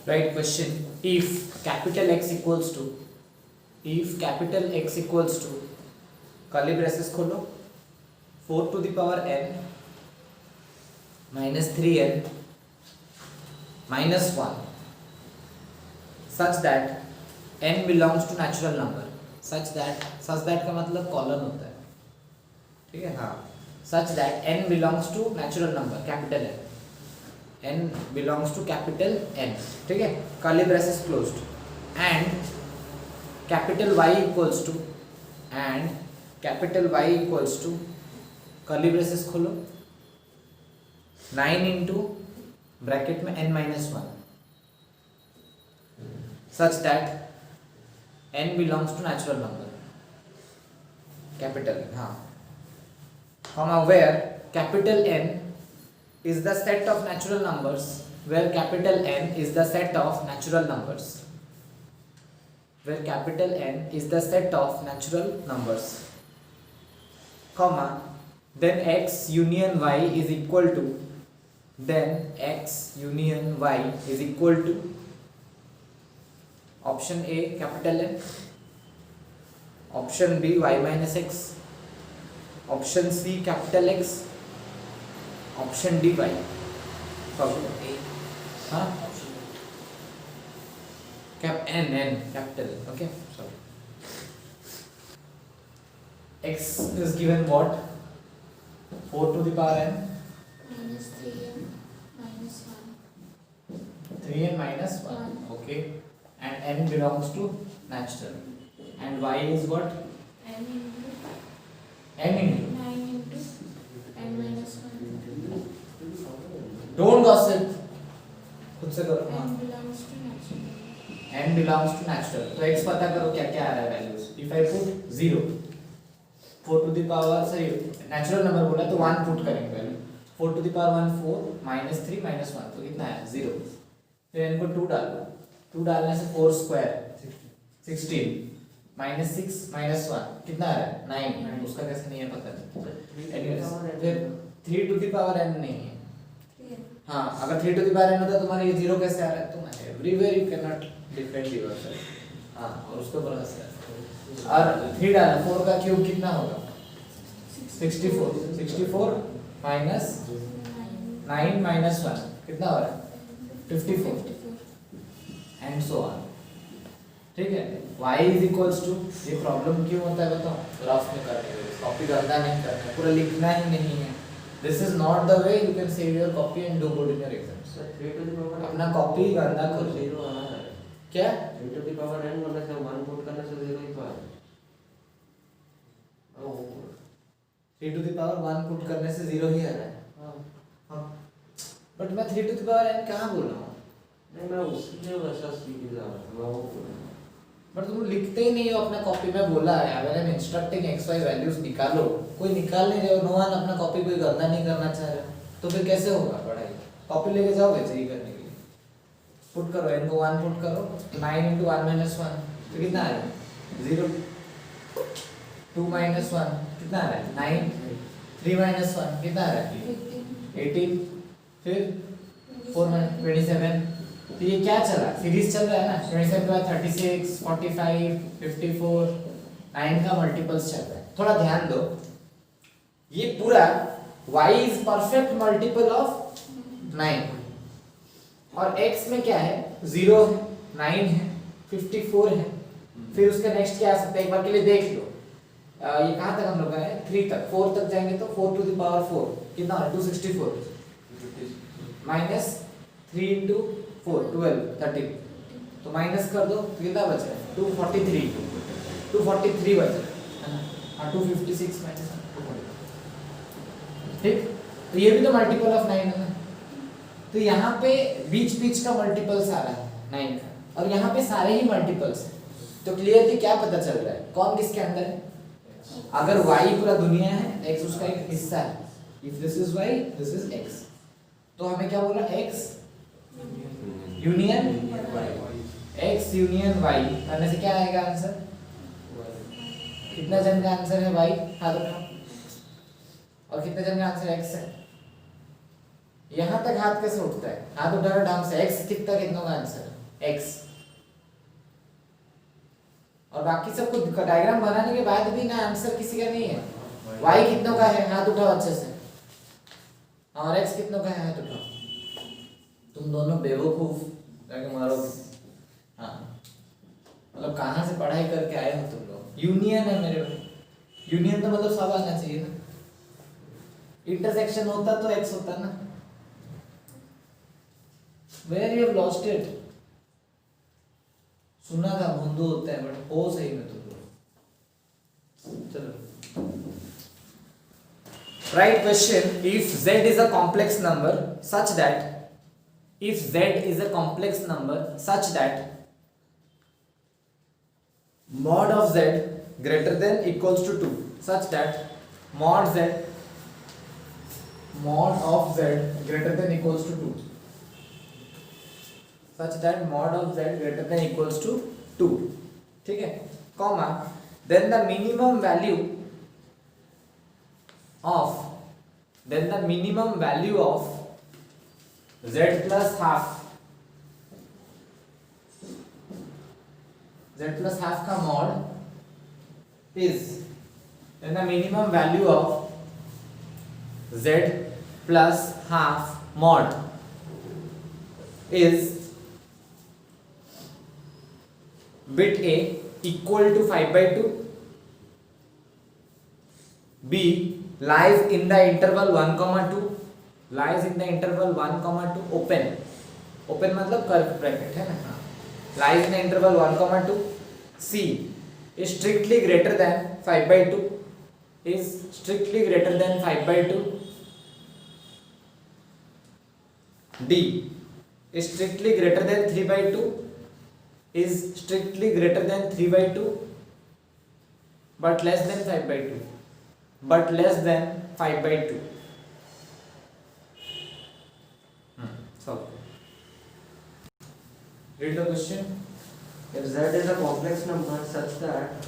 Right question. If capital X equals to curly braces खोलो 4 to the power n minus 3n minus 1 such that n belongs to natural number. such that का मतलब colon होता है, ठीक है. हाँ, such that n belongs to natural number capital N belongs to capital N, ठीक है. curly braces closed and capital Y equals to curly braces खोलो 9 into ब्रैकेट में n minus 1 such that n belongs to natural number capital N. हाँ, comma where capital N is the set of natural numbers, where capital N is the set of natural numbers, where capital N is the set of natural numbers, comma then x union y is equal to, then x union y is equal to option A capital N, option B y minus x, option C capital X, option D y. हाँ, cap n capital, okay, sorry. X is given what? 4 to the power n minus 3n minus 1. 3n minus 1, okay, and n belongs to natural, and y is what? n into n into 9 into n minus 1. don't gossip, खुद से करो. n belongs to natural. n belongs to natural, तो x पता करो क्या क्या आ रहा है values. if I put 0 4 to the power, सही नेचुरल नंबर बोला तो 1 पुट करेंगे value. 4 to the power 1 4 minus 3 minus 1, तो कितना है 0. फिर इनको 2 डालो, 2 डालने से 4 स्क्वायर 16 minus 6 minus 1 कितना आ रहा है 9. उसका कैसे नहीं है पता नहीं. Anyways, फिर 3 to the power n नहीं है. हाँ, अगर 3 to the power n होता तो तुम्हारा ये 0 कैसे आ रहा है. तुम everywhere you can not defend yourself. हाँ, और उसको बोला और 3 डालना, 4 का क्यूब कितना होगा 64 माइनस 9 माइनस 1 कितना हो रहा है 54 एंड सो ऑन. ठीक है. y इज इक्वल्स टू, ये प्रॉब्लम क्यों होता है बताओ, रफ में करने के लिए, कॉपी गंदा नहीं करना है, पूरा लिखना ही नहीं है. This is not the way you can save your copy and do good in your exams. अपना कॉपी गंदा कर जीरो आना है क्या 3 to the power n करने से 1 पुट करने से 0 ही तो है. 3 to the power 1 पुट करने से 0 ही आ रहा है. हां, बट मैं 3 to the power n कहाँ बोल रहा हूँ. नहीं मैं उसके वैसा सीख जा रहा था मैं वो. बट तुम लिखते ही नहीं हो अपना कॉपी में. बोला है अगर हम इंस्ट्रक्टिंग एक्स वाई वैल्यूज निकालो, कोई निकाल नहीं रहे हो. नो वन अपना कॉपी कोई गंदा नहीं करना चाह रहे, तो फिर कैसे होगा पढ़ाई. कॉपी लेके जाओगे सही करने के लिए. पुट करो n को 1 पुट करो 9 into 1 minus 1 तो कितना आ रहा है 0. 2 minus 1 कितना आ रहा है 9. 3 minus 1 कितना आ रहा है 18. फिर 4 minus 27. तो ये क्या चल रहा है, सीरीज चल रहा है ना. 27 के बाद 36 45 54 9 का मल्टीपल्स चल रहा है. थोड़ा ध्यान दो, ये पूरा y is perfect multiple of 9 और x में क्या है 0 है 9 है 54 है. फिर उसका नेक्स्ट क्या आ सकता है एक बार के लिए देख लो. ये कहाँ तक हम लोग गए 3 तक. 4 तक जाएंगे तो 4 to the power 4 कितना है 264 माइनस 3 into 4 12 13. तो माइनस कर दो तो कितना बच रहा है 243 बच रहा है. हाँ 256 माइनस 243. ठीक. तो ये भी तो मल्टीपल ऑफ 9 है ना. तो यहाँ पे बीच बीच का मल्टीपल्स आ रहा है 9 का, और यहाँ पे सारे ही मल्टीपल्स हैं. तो क्लियरली क्या पता चल रहा है कौन किसके अंदर है. अगर y पूरा दुनिया है, x उसका एक हिस्सा है. If this is y, this is x, तो हमें क्या बोला x union x union y करने से क्या आएगा आंसर. कितना जन का आंसर है y हाथ उठाओ, और कितने जन का आंसर x है. यहाँ तक हाथ कैसे उठता है, हाथ उठाना ढंग से. x कितना कितनों का आंसर है x, और बाकी सबको डायग्राम बनाने के बाद भी ना आंसर किसी का नहीं है। y कितनों का है, हाथ उठाओ अच्छे से, और x कितनों का है, हाथ उठाओ। तुम दोनों बेवकूफ जाके मारोगे। हाँ, मतलब कहाँ से पढ़ाई करके आए हो तुम लोग। यूनियन है मेरे भाई, यूनियन तो मतलब सब आना चाहिए ना। इंटरसेक्शन होता तो x होता ना। Where you have lost it? सुना था भोंदू होता है, बट हो सही में तुम लोग। चलो, write question if z is a complex number such that, if z is a complex number such that mod of z greater than equals to 2, such that mod of z greater than equals to 2, such that mod of z greater than equals to 2, ठीक है, comma, then the minimum value of z plus half का mod is, then the minimum value of z plus half mod is bit A equal to 5/2, B lies in the interval 1,2, lies in the interval 1,2, open मतलब curve bracket है ना, lies in the interval 1,2, C is strictly greater than 5/2, is strictly greater than 5/2, D is strictly greater than 3/2, is strictly greater than 3/2 but less than 5/2, but less than 5/2. Solve. Read the question. If z is a complex number such that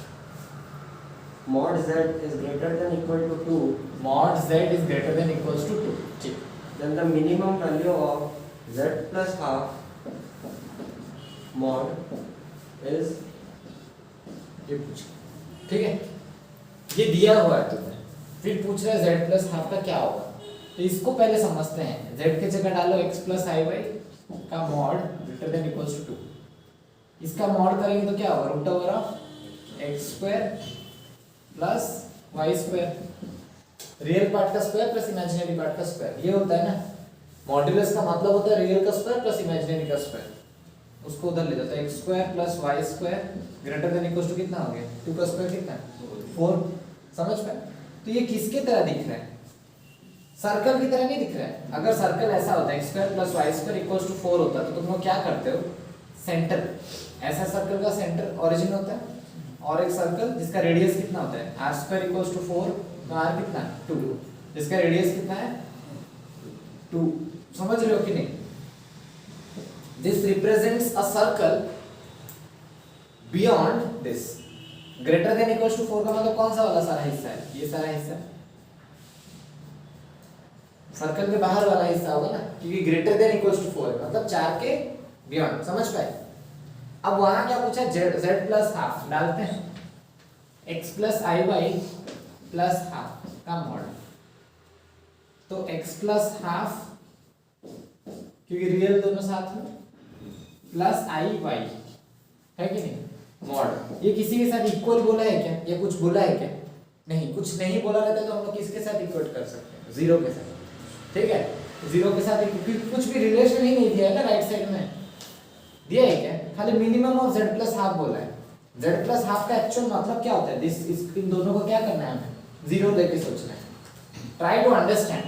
mod z is greater than equal to 2, Mod z is greater than equals to 2. ठीक. then the minimum value of z plus half mod is, ये पूछ, ठीक है, ये दिया हुआ है तुम्हें, फिर पूछ रहा है z प्लस हाफ का क्या होगा। तो इसको पहले समझते हैं। z के जगह डालो x प्लस आई वाई का mod greater than equals to 2, इसका मॉड करेंगे तो क्या होगा, root over of x square plus y square, real part का स्क्वायर प्लस इमेजिनरी पार्ट का स्क्वायर, ये होता है ना। मॉड्यूलस का मतलब होता है रियल का स्क्वायर प्लस इमेजिनरी का स्क्वायर, उसको उधर ले जाता है। X square plus y square greater than equals to कितना हो गया, 2 का स्क्वायर कितना है 4, समझ पाए। तो ये किसके तरह दिख रहा है, सर्कल की तरह नहीं दिख रहा है। अगर सर्कल ऐसा होता है x square plus y square equals to 4 होता तो तुम लोग क्या करते हो, सेंटर, ऐसा सर्कल का सेंटर ओरिजिन होता है, और एक सर्कल जिसका रेडियस कितना होता है आर स्क्वायर इक्वल्स टू 4, तो आर कितना 2, जिसका रेडियस कितना है 2, समझ रहे हो कि नहीं। This represents a circle beyond this, greater than equals to 4 का मतलब कौन सा वाला सारा हिस्सा है, ये सारा हिस्सा सर्कल के बाहर वाला हिस्सा होगा ना, क्योंकि ग्रेटर देन इक्वल्स टू 4 मतलब 4 के बियॉन्ड, समझ पाए। अब वहां क्या पूछा, z प्लस हाफ डालते हैं, x plus i Y plus half का मॉड, तो x प्लस हाफ क्योंकि रियल दोनों साथ में प्लस आई वाई है कि नहीं, मॉड। ये किसी के साथ इक्वल बोला है क्या, या कुछ बोला है क्या, नहीं, कुछ नहीं बोला रहता तो हम लोग किसके साथ इक्वल कर सकते हैं, 0 के साथ, ठीक है। 0 के साथ कुछ भी रिलेशन ही नहीं दिया है ना, राइट साइड में दिया है क्या, खाली minimum of z plus half बोला है। z प्लस हाफ का एक्चुअल मतलब क्या होता है, इन दोनों को क्या करना है हमें, 0 लेके सोचना है। Try to understand.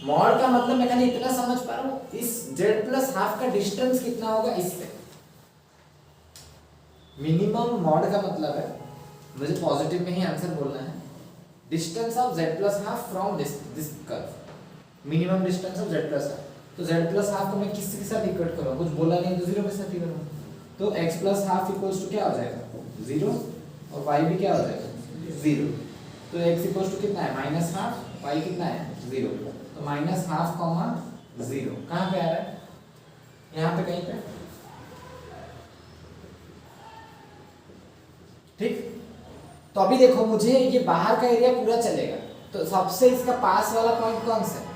मॉड का मतलब मैं खाली इतना समझ पा रहा हूँ, इस z प्लस हाफ का डिस्टेंस कितना होगा इससे। मिनिमम मॉड का मतलब है, मुझे पॉजिटिव में ही आंसर बोलना है, distance of z plus half from this curve, minimum distance of z plus half. तो z प्लस हाफ को मैं किसके साथ इक्वेट करूँ, कुछ बोला नहीं तो 0 के साथ ही करूँ, तो x plus half equals to क्या हो जाएगा 0, और y भी क्या हो जाएगा 0, तो x इक्वल्स टू कितना है माइनस हाफ, y कितना है 0, तो माइनस हाफ कॉमा 0 कहाँ पे आ रहा है, यहाँ पे कहीं पे, तो अभी देखो मुझे ये बाहर का एरिया पूरा चलेगा, तो सबसे इसका पास वाला पॉइंट कौन सा है?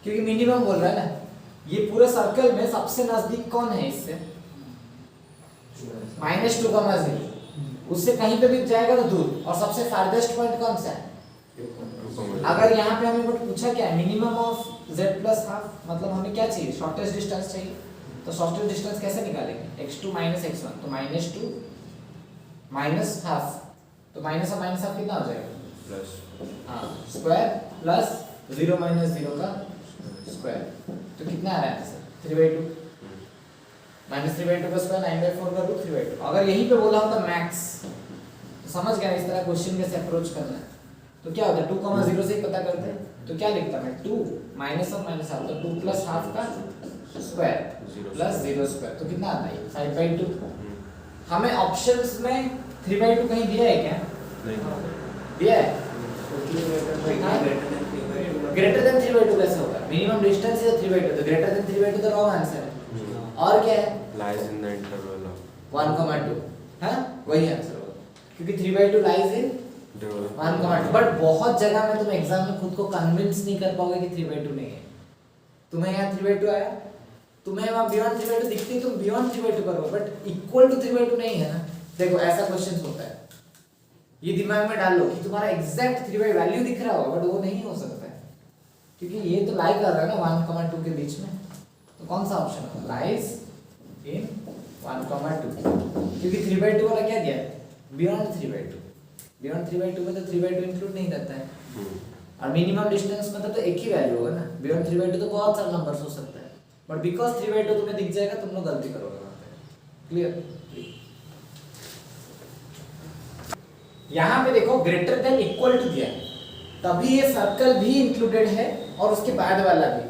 क्योंकि मिनिमम बोल रहा है ना, ये पूरे सर्कल में सबसे नजदीक कौन है इससे? -2,0, उससे कहीं पे भी जाएगा तो दूर। और सबसे फारदेस्ट पॉइंट कौन सा है? अगर यहाँ पे हमें कुछ पूछा क्या है, minimum of z plus half, मतलब हमें क्या चाहिए? शॉर्टेस्ट डिस्टेंस चाहिए। तो शॉर्टेस्ट डिस्टेंस कैसे निकालेंगे? x2 माइनस x1, तो -2 माइनस हाफ, तो माइनस और माइनस हाफ कितना हो जाएगा? प्लस हाँ, स्क्वायर प्लस 0 माइनस 0 का स्क्वायर, तो कितना आ रहा है आंसर? 3/2 माइनस 3/2 का स्क्वायर 9/4 का रूट 3/2। अगर यहीं पे बोला होता मैक्स, तो समझ गया इस तरह क्वेश्चन कैसे अप्रोच करना है। तो क्या होता है 2,0 से ही पता करते हैं, तो क्या लिखता मैं 2 माइनस और माइनस हाफ, तो 2 प्लस हाफ का स्क्वायर प्लस 0 स्क्वायर, तो कितना आता है 5/2। हमें ऑप्शंस में 3/2 कहीं दिया है क्या? नहीं दिया है? ग्रेटर देन 3/2 कैसे होगा? मिनिमम डिस्टेंस इज 3/2, तो ग्रेटर देन 3/2 तो रॉन्ग आंसर है। और क्या है? Lies in the interval of 1,2, हाँ वही आंसर होगा, क्योंकि 3/2 लाइज इन 1,2। बट बहुत जगह में तुम एग्जाम में खुद को कन्विंस नहीं कर पाओगे कि 3/2 नहीं है। तुम्हें यहाँ 3/2 आया, तुम्हें वहाँ बियॉन्ड 3/2 दिखती, तुम बियॉन्ड 3/2 करोगे, बट इक्वल टू 3/2 नहीं है ना। देखो ऐसा क्वेश्चन होता है, ये दिमाग में डाल लो कि तुम्हारा एग्जैक्ट 3/2 वैल्यू दिख रहा होगा, बट वो नहीं हो सकता है, क्योंकि ये तो लाई कर रहा है ना 1,2 के बीच में। तो कौन सा ऑप्शन होगा? लाइज इन 1,2, क्योंकि 3/2 वाला क्या दिया है? बियॉन्ड 3/2। बियॉन्ड 3/2 में तो 3/2 इंक्लूड नहीं रहता है। और मिनिमम डिस्टेंस में तो एक ही वैल्यू होगा ना। बियॉन्ड 3/2 तो बहुत सारे नंबर्स हो सकता है, बट बिकॉज 3/2 तुम्हें दिख जाएगा, तुम लोग गलती करोगे वहां पे। क्लियर? यहाँ पे देखो ग्रेटर देन इक्वल टू दिया है, तभी ये सर्कल भी इंक्लूडेड है और उसके बाद वाला भी,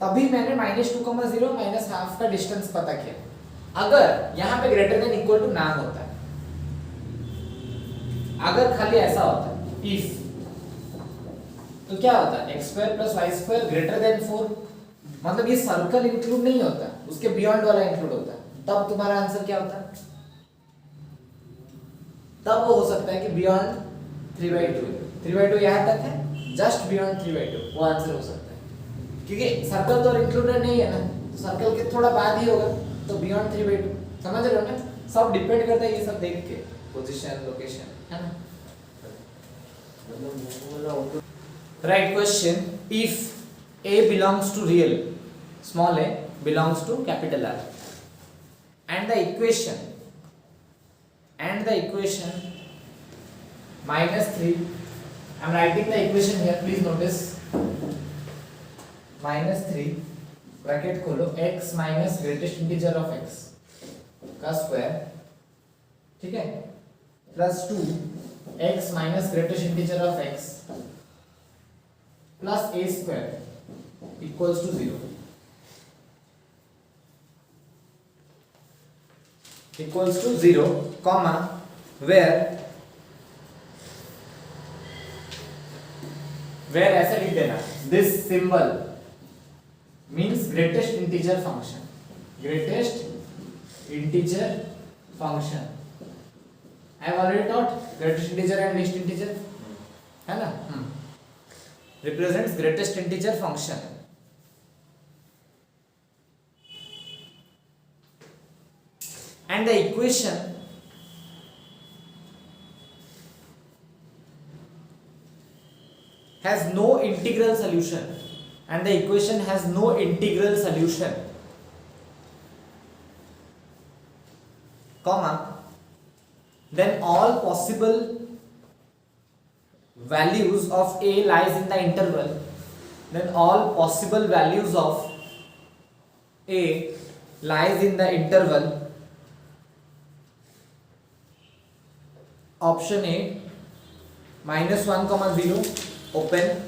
तभी मैंने -2,0 माइनस हाफ का डिस्टेंस पता किया। अगर यहाँ पे ग्रेटर देन इक्वल टू ना होता है, अगर खाली ऐसा होता है इफ, तो क्या होता है x² + y² ग्रेटर देन 4, मतलब ये सर्कल इंक्लूड नहीं होता, उसके बियॉन्ड वाला इंक्लूड होता है, तब तुम्हारा आंसर क्या होता है? तब वो हो सकता है कि बियॉन्ड 3/2 यहाँ तक है, जस्ट बियॉन्ड 3/2 वो आंसर हो सकता है, क्योंकि सर्कल तो इंक्लूडेड नहीं है ना, सर्कल के थोड़ा बाद ही होगा, तो बियॉन्ड 3/2। समझ रहे हो ना? सब डिपेंड करता है ये सब देख के, पोजीशन, लोकेशन, है ना? Right question. If A belongs to real, small a belongs to capital R, and the equation -3, I'm writing the equation here, please notice, -3 bracket खोलो, x minus greatest integer of x का square, ठीक है, plus 2x minus greatest integer of x plus a square equals to 0, equals to 0, comma, where ऐसा लिख देना, this symbol means greatest integer function, I have already taught greatest integer and least integer, है ना? Represents greatest integer function. And the equation has no integral solution, comma, then all possible values of a lies in the interval, option A -1,0 open,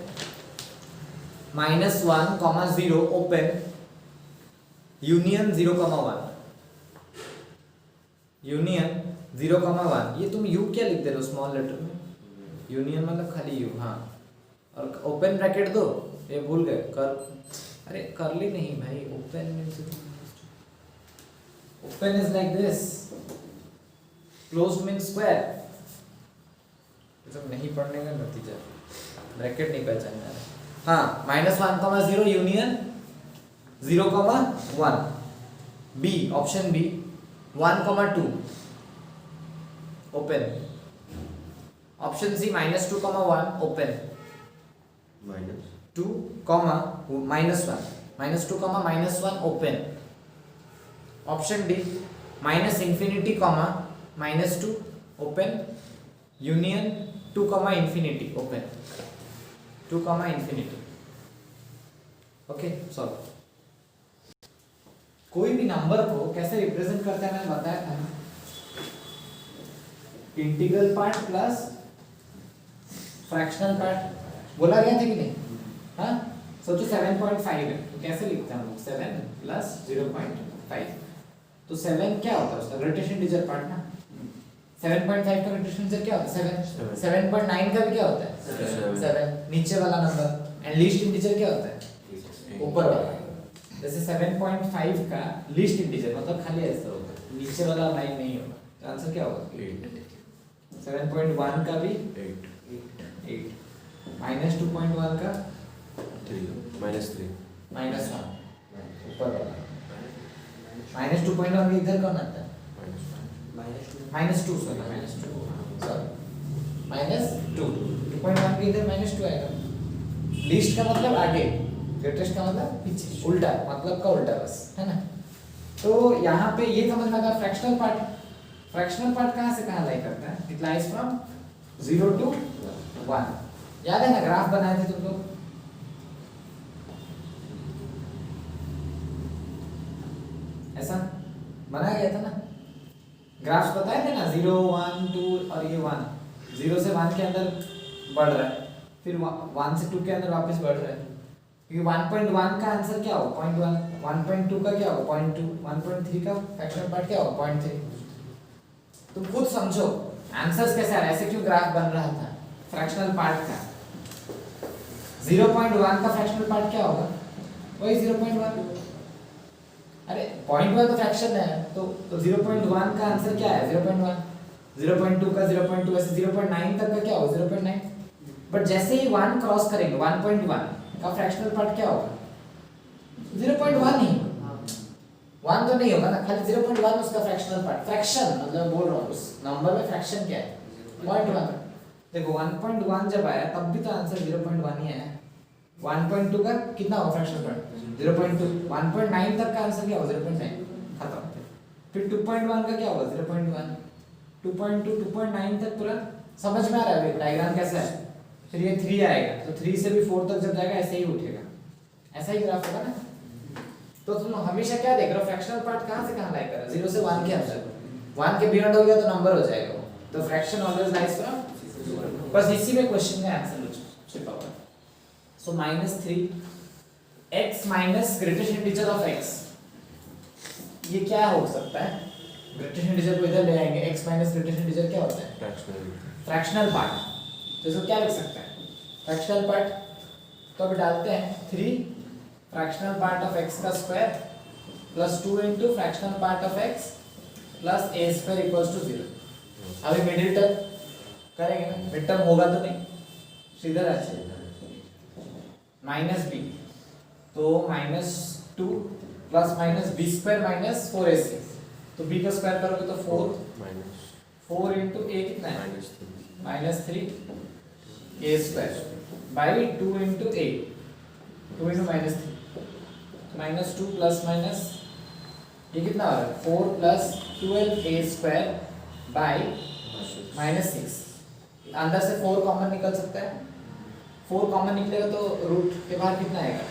-1,0 open, union 0,1, ये तुम u क्या लिख दे रहे हो small letter में? Union मतलब खाली u, हाँ, और ओपन ब्रैकेट दो, ये भूल गए, अरे करली नहीं भाई, open means open is like this, closed means square, तो नहीं पढ़ने का नतीजा, ब्रैकेट नहीं पहचानना है। हाँ, -1,0 union 0,1, B option B 1,2 open, option C -2,1 open, minus 2, -1, -2, -1 open, option D -∞, -2 open, union 2, ∞ open, 2, ∞। Okay solve. कोई भी नंबर को कैसे रिप्रेजेंट करते हैं मैंने बताया था ना, integral part plus fractional part बोला गया था कि नहीं? हाँ, सोचो 7.5 है तो कैसे लिखते हैं हम लोग, 7 प्लस 0.5, तो 7 क्या होता है उसका ग्रेटेस्ट इंटीजर पार्ट ना, 7.5 का ग्रेटेस्ट इंटीजर क्या होता है 7, 7.9 का भी क्या होता है 7, नीचे वाला नंबर, एंड लीस्ट इंटीजर क्या होता है ऊपर वाला। जैसे 7.5 का लीस्ट इंटीजर मतलब खाली ऐसा होता है, नीचे वाला लाइन नहीं होगा, तो आंसर क्या होगा 7.1 का भी 8, -2.1 का 3 -1 ऊपर वाला, -2.1 के इधर कौन आता है -2 सॉरी -2, 2.1 के इधर -2 आएगा। लीस्ट का मतलब आगे, ग्रेटेस्ट का मतलब पीछे, उल्टा मतलब का उल्टा बस, है ना। तो यहाँ पे ये समझ में आता है फ्रैक्शनल पार्ट कहाँ से कहाँ लाई करता है, इट लाइज फ्रॉम 0 to 1। याद है ना ग्राफ बनाए थे तुम लोग, ऐसा बनाया गया था ना, ग्राफ्स बताए थे ना 0, 1, 2 और ये 1, 0 से 1 के अंदर बढ़ रहा है, फिर 1 से 2 के अंदर वापस बढ़ रहा है, क्योंकि 1.1 का आंसर क्या होगा 0.1, 1.2 का क्या होगा 0.2, 1.3 का फ्रैक्शनल पार्ट क्या होगा 0.3। तुम खुद समझो आंसर्स कैसे आ रहे, ऐसे क्यों ग्राफ बन रहा था फ्रैक्शनल पार्ट का। 0.1 का फ्रैक्शनल पार्ट क्या होगा, वही 0.1, अरे 0.1 तो फ्रैक्शन है, तो 0.1 का आंसर क्या है 0.1, 0.2 का 0.2, ऐसे 0.9 तक का क्या होगा 0.9, बट जैसे ही 1 क्रॉस करेंगे 1.1 का फ्रैक्शनल पार्ट क्या होगा 0.1 ही, 1 तो नहीं होगा ना, खाली 0.1 उसका फ्रैक्शनल पार्ट, फ्रैक्शन मतलब बोल रहा हूँ उस नंबर में फ्रैक्शन क्या है 0.1। देखो 1.1 जब आया तब भी तो आंसर 0.1 ही आया, 1.2 का कितना होगा फ्रैक्शनल पार्ट 0.2, 1.9 तक का आंसर क्या होगा 0.9, खत्म। फिर 2.1 का क्या होगा 0.1, 2.2, 2.9 तक पूरा समझ में आ रहा है डायग्राम कैसा है। फिर ये 3 आएगा तो 3 से भी 4 तक जब जाएगा ऐसे ही उठेगा, ऐसा ही ग्राफ होगा ना। तो तुम हमेशा क्या देख रहे हो फ्रैक्शनल पार्ट कहाँ से कहाँ लाई कर रहा है 0 से 1 के अंदर, 1 के बियॉन्ड हो गया तो नंबर हो जाएगा वो, तो फ्रैक्शन ऑलवेज लाइज फ्रॉम, बस इसी में क्वेश्चन का आंसर छिपा हुआ है। सो -3 x minus greatest integer of x, ये क्या हो सकता है, ग्रेटेस्ट इंटीजर को इधर ले आएंगे, x माइनस ग्रेटेस्ट इंटीजर क्या होता है फ्रैक्शनल पार्ट, तो इसको क्या लिख सकते हैं फ्रैक्शनल पार्ट, तो अभी डालते हैं 3 फ्रैक्शनल पार्ट ऑफ x का square plus 2 into fractional part of x plus a square equals to 0। अभी मिडिल टर्म करेंगे ना, मिड टर्म होगा तो नहीं, सीधा अच्छे -b, तो -2 plus minus b square minus 4ac, तो b का स्क्वायर करोगे तो 4 इंटू a कितना है -3 a square by 2 into a, 2 into -2 plus minus ये कितना आ रहा है 4 प्लस 12a स्क्वायर बाई -6, अंदर से 4 कॉमन निकल सकता है, 4 कॉमन निकलेगा तो रूट के बाहर कितना आएगा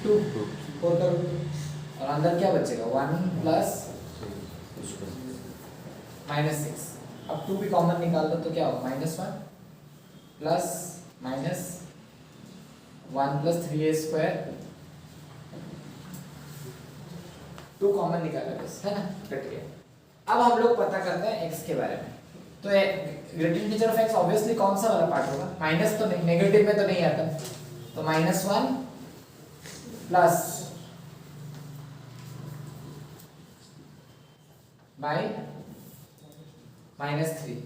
2, 4 का रूट, और अंदर क्या बचेगा 1 प्लस -6, अब 2 भी कॉमन निकाल दो तो क्या होगा -1 plus minus 1 plus 3a square, 2 common निकाला बस, है ना, कट गया। अब हम लोग पता करते हैं x के बारे में, तो greatest integer of x obviously कौन सा वाला पार्ट होगा, माइनस तो नहीं, नेगेटिव में तो नहीं आता, तो -1 प्लस बाई -3,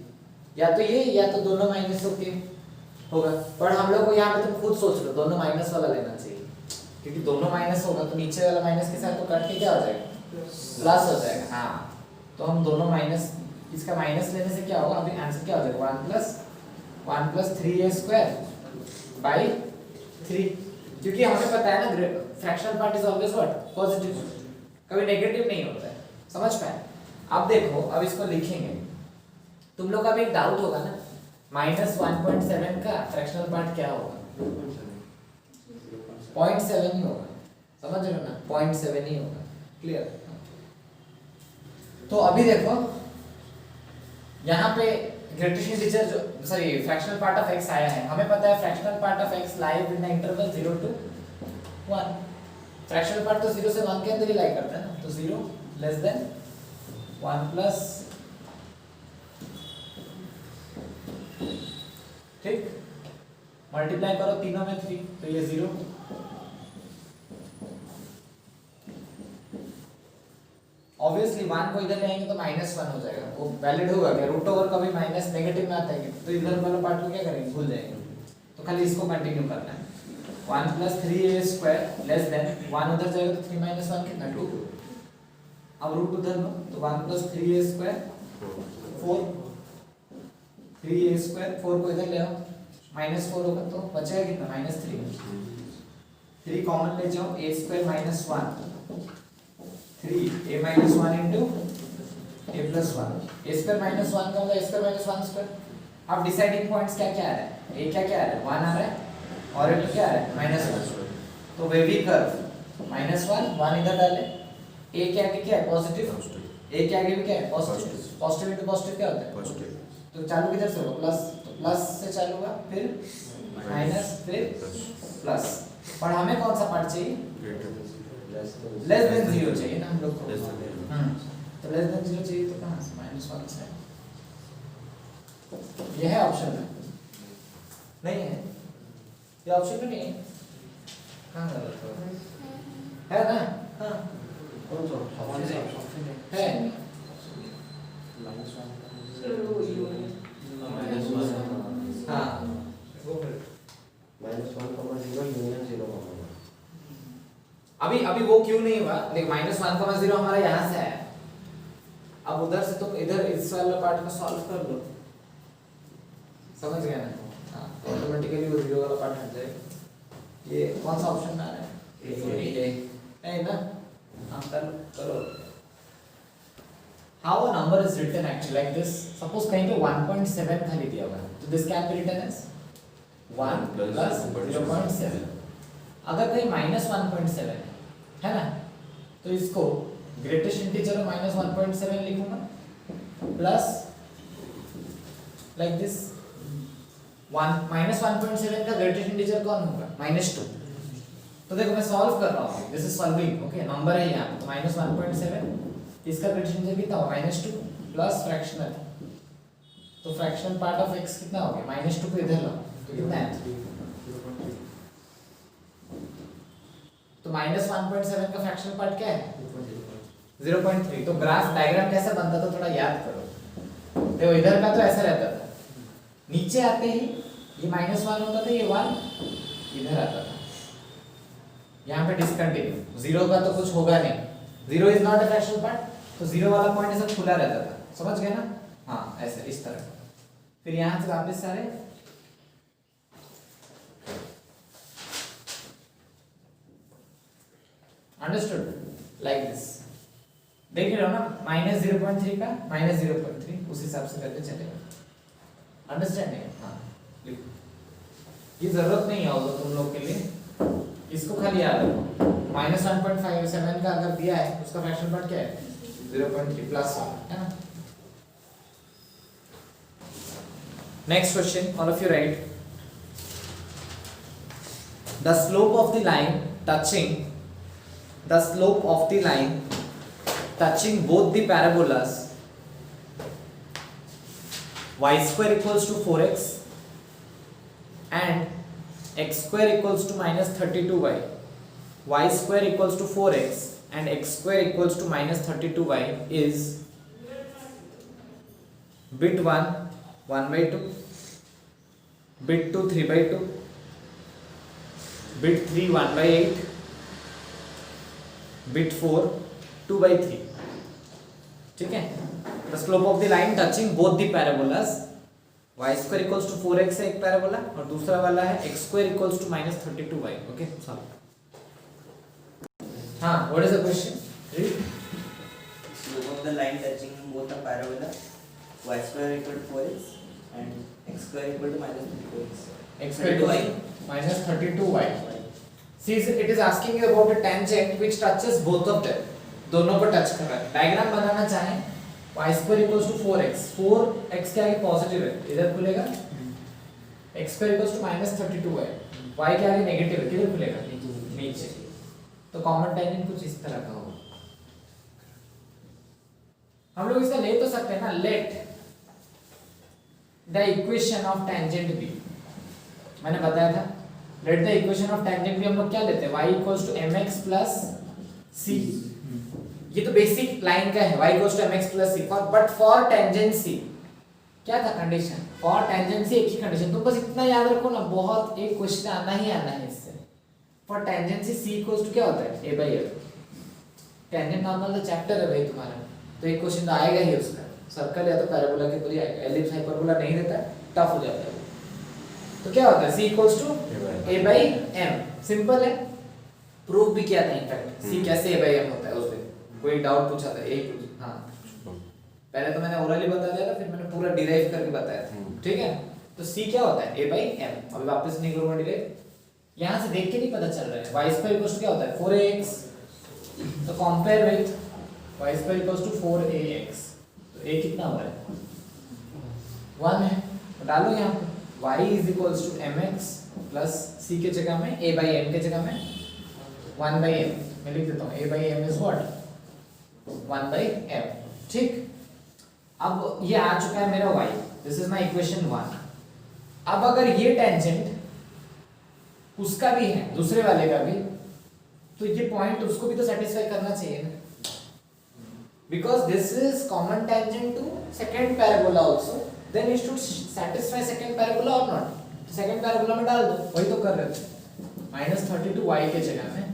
या तो ये या तो दोनों माइनस होके होगा, पर हम लोग को यहाँ पे तुम खुद सोच लो दोनों माइनस वाला लेना चाहिए, क्योंकि दोनों माइनस होगा तो नीचे वाला माइनस के साथ तो काट के क्या हो जाएगा, प्लस हो जाएगा। हाँ, तो हम दोनों माइनस, इसका माइनस लेने से क्या होगा, अभी आंसर क्या हो जाएगा, 1 प्लस 3a स्क्वायर बाई 3, क्योंकि हमें पता है ना fractional part is always what, positive, कभी नेगेटिव नहीं होता है, समझ पाए। अब देखो, अब इसको लिखेंगे, तुम लोग का भी एक डाउट होगा ना, -1.7 का फ्रैक्शनल पार्ट क्या होगा, 0.7 ही होगा, समझ रहे हो ना, 0.7 ही होगा, क्लियर। तो अभी देखो यहाँ पे ग्रेविटेशनल इंटीजर जो sorry fractional part of x आया है, हमें पता है fractional part of x lies in the interval 0 to 1, fractional part तो 0 से 1 के अंदर ही लाई करता है ना, तो 0 लेस देन 1 प्लस, ठीक, मल्टीप्लाई करो तीनों में 3 तो ये 0, ऑब्वियसली 1 को इधर ले आएंगे तो -1 हो जाएगा, वो वैलिड होगा क्या, रूट ओवर कभी माइनस नेगेटिव में आता है तो इधर वाला पार्ट को क्या करेंगे, भूल जाएंगे, तो खाली इसको कंटिन्यू करना है। 1 plus 3a square less than 1 उधर जाएगा तो 3 माइनस 1 कितना 2, अब रूट उधर लो तो 1 plus 3a square 4, 3a square 4 को इधर ले आओ, -4 होगा तो बचेगा कितना -3, 3 कॉमन ले जाओ, a square minus 1 3a minus 1 into a plus 1, a square minus 1 का मतलब a square minus 1 square। अब डिसाइडिंग पॉइंट्स क्या क्या आ रहा है, a क्या क्या आ रहा है, 1 आ रहा है और a क्या आ रहा है -1, तो वेवी कर्व -1 इधर डाले, a के आगे क्या है पॉजिटिव, a के आगे भी क्या है पॉजिटिव, पॉजिटिव इनटू पॉजिटिव क्या होता है पॉजिटिव, तो चालू किधर से होगा प्लस, तो प्लस से चालू होगा फिर माइनस फिर प्लस, और हमें कौन सा पार्ट चाहिए, लेस देन 0 चाहिए ना हम लोग को, तो लेस देन 0 चाहिए तो कहाँ से -1 से, ये है ऑप्शन में नहीं है, ये ऑप्शन में नहीं है, कहाँ गलत हो है ना, हाँ कौन सा है हाँ वो फिर -1,0 यूनियन 0,1, अभी वो क्यों नहीं हुआ, देख -1,0 हमारा यहाँ से आया, अब उधर से तुम इधर इस वाला पार्ट को सॉल्व कर लो, समझ गए ना, हाँ ऑटोमेटिकली वो 0 वाला पार्ट हट जाएगा। ये कौन सा ऑप्शन में आ रहा है, ए ना, हाँ करो। How a number is written actually like this, suppose कहीं पे 1.7 खाली दिया हुआ है, तो this can be written as 1 plus 0.7, अगर कहीं -1.7 है ना, तो इसको ग्रेटेस्ट इंटीजर में -1.7 लिखूंगा प्लस लाइक दिस, 1.7 का ग्रेटेस्ट इंटीजर कौन होगा -2, तो देखो मैं सॉल्व कर रहा हूँ, this is solving, okay number है यहाँ तो -1.7, इसका ग्रेटेस्ट इंटीजर कितना होगा -2 प्लस फ्रैक्शनल, तो फ्रैक्शनल पार्ट ऑफ x कितना हो गया, -2 को इधर लाओ तो कितना है, तो -1.7 का फ्रैक्शनल पार्ट क्या है 0.3, तो ग्राफ डायग्राम कैसे बनता था थोड़ा याद करो, देखो इधर का तो ऐसा रहता था, नीचे आते ही ये -1 होता था, ये 1 इधर आता था, यहाँ पे डिसकंटिन्यू, 0 का तो कुछ होगा नहीं, 0 is not a fractional part, तो 0 वाला पॉइंट ऐसा खुला रहता था, समझ गए ना, हाँ ऐसे इस तरह, फिर यहाँ से वापस सारे अंडरस्टूड लाइक दिस, देख रहे हो ना, -0.3 का -0.3 उस हिसाब से करके चलेगा, अंडरस्टैंडिंग, हाँ लिखो, ये जरूरत नहीं है होगा तुम लोग के लिए, इसको खाली याद रखो, -1.57 का अगर दिया है उसका फ्रैक्शनल पार्ट क्या है 0.3 प्लस है ना। Next question, all of you right, the slope of the line touching both the parabolas y square equals to 4x and x square equals to -32y, y square equals to 4x and x square equals to -32y is bit 1 1/2, bit 2 3/2, bit 3 1/8, bit 4 2/3. ठीक है, the slope of the line touching both the parabolas y square equals to 4x है एक parabola और दूसरा वाला है x square equals to -32y. Okay solve. हाँ, what is the question? Read. Slope of the line touching both the parabola y square equal to 4x and x square equal to -34x. X square equals to -32y. See, it is asking you about a tangent which touches both of them. दोनों को touch कर रहा है. Diagram बनाना चाहें y square equals to 4x. 4x के आगे positive है, इधर खुलेगा. x square equals to -32y. y के आगे नेगेटिव है, किधर खुलेगा? नीचे. तो कॉमन टेंजेंट कुछ इस तरह का होगा. हम लोग इसका ले तो सकते हैं ना, let the equation of tangent be. मैंने बताया था let the equation of tangent be हम लोग क्या लेते हैं, y equals to mx plus c. ये तो बेसिक लाइन का है, y equals to mx plus c. But for tangent c क्या था कंडीशन? फॉर टेंजेंट c एक ही कंडीशन. तुम बस इतना याद रखो ना, बहुत एक क्वेश्चन आना ही आना है इससे. For tangent c equals to क्या होता है, a/f. टेंजेंट नॉर्मल तो चैप्टर है भाई तुम्हारा, तो एक क्वेश्चन तो आएगा ही उसका. सर्कल या तो पैराबोला के ऊपर ही आएगा. एलिप्स हाइपरबोला नहीं रहता, टफ हो जाता है. तो क्या होता है, c equals to a/m. Simple है, प्रूफ भी किया था इनफैक्ट. c कैसे a/m होता है उस दिन कोई डाउट पूछा था. एक हाँ, पहले तो मैंने ओरली बता दिया था, फिर मैंने पूरा डिराइव करके बताया था. ठीक है, तो c क्या होता है, a/m. अभी वापस नहीं करूंगा डिराइव, यहां से देख के नहीं पता चल रहा है. y स्क्वायर इक्वल्स टू क्या होता है, 4ax. तो compare with y square equals to 4ax. तो a कितना हो रहा है, 1 है. तो डालो यहां पे y is equals to mx plus c के जगह में a/m के जगह में 1/m. मैं लिख देता हूं a/m इज व्हाट, 1/m. ठीक, अब ये आ चुका है मेरा y. This is my equation 1. अब अगर ये टेंजेंट उसका भी है, दूसरे वाले का भी, तो ये पॉइंट उसको भी तो सेटिस्फाई करना चाहिए ना, because this is common tangent to second parabola also, then it should satisfy second parabola और नॉट. सेकंड पैराबोला में डाल दो, वही तो कर रहे थे. -32y के जगह में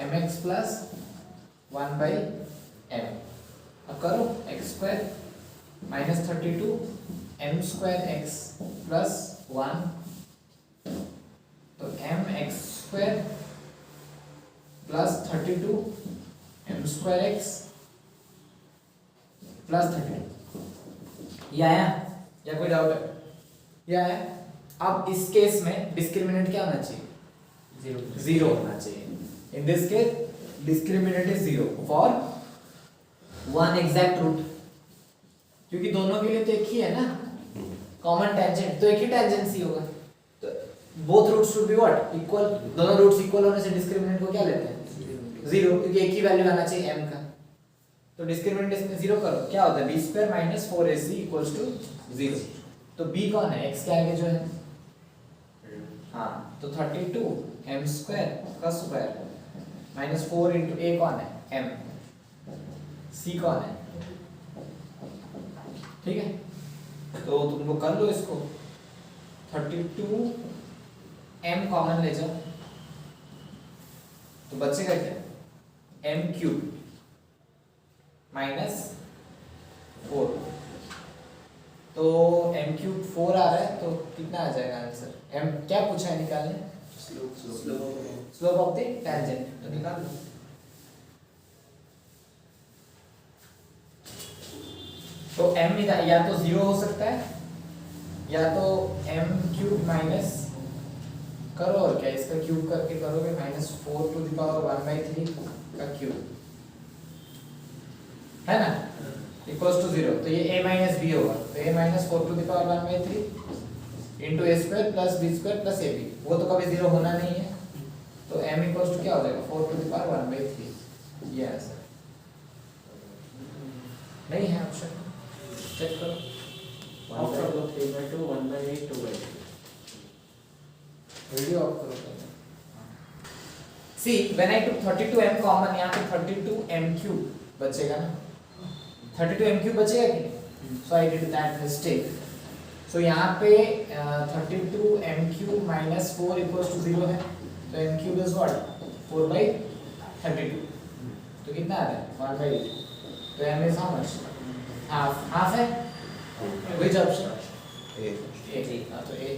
mx प्लस 1/m. अब करो x square -32 m square x plus 1. तो mx square plus 32 m square x plus 32. ये आया या कोई डाउट है? ये आया. अब इस केस में डिस्क्रिमिनेंट क्या होना चाहिए, 0 होना चाहिए. In this case discriminant is 0 for one exact root, क्योंकि दोनों के लिए तो एक ही है ना कॉमन टेंजेंट, तो एक ही टेंजेंसी होगा. तो both roots should be what, equal. दोनों रूट्स इक्वल होने से डिस्क्रिमिनेंट को क्या लेते हैं, 0, क्योंकि एक ही वैल्यू आना चाहिए m का. तो डिस्क्रिमिनेंट इसमें 0 करो, क्या होता है, b square minus 4ac equals to 0. तो b कौन है, x के आगे जो है. हाँ, तो 32 m स्क्वायर का स्क्वायर माइनस 4 इंटू a कौन है, m. c कौन है, ठीक है. तो तुम लोग कर लो इसको. 32 m कॉमन ले जाओ, तो बचेगा क्या, m क्यूब माइनस 4. तो m क्यूब 4 आ रहा है, तो कितना आ जाएगा आंसर. m क्या पूछा है निकालने, स्लोप ऑफ द टेंजेंट. तो निकाल लो. तो m या तो 0 हो सकता है, या तो m क्यूब माइनस करो, और क्या इसका क्यूब करके करोगे, -4 टू द पावर 1/3 का क्यूब है ना, इक्वल्स टू 0. तो ये a माइनस b होगा. तो a minus 4 to the power 1/3 into a square plus b square plus ab. वो तो कभी 0 होना नहीं है, तो m इक्वल्स टू क्या हो जाएगा, 4 टू द पावर 1/3. ये आंसर नहीं है ऑप्शन, चेक करो. 1/2 3/2 1/8 2/8. वीडियो ऑफ करो. See when I took 32m common, यहां पे 32m क्यूब बचेगा ना, 32m क्यूब बचेगा कि नहीं. सो आई डिड दैट मिस्टेक. सो यहाँ पे 32 m cube minus 4 equals to 0 है, तो m cube is what 4 by 32, तो कितना आ रहा है 1 by 8, तो m is how much half है, which option A. A, हाँ तो A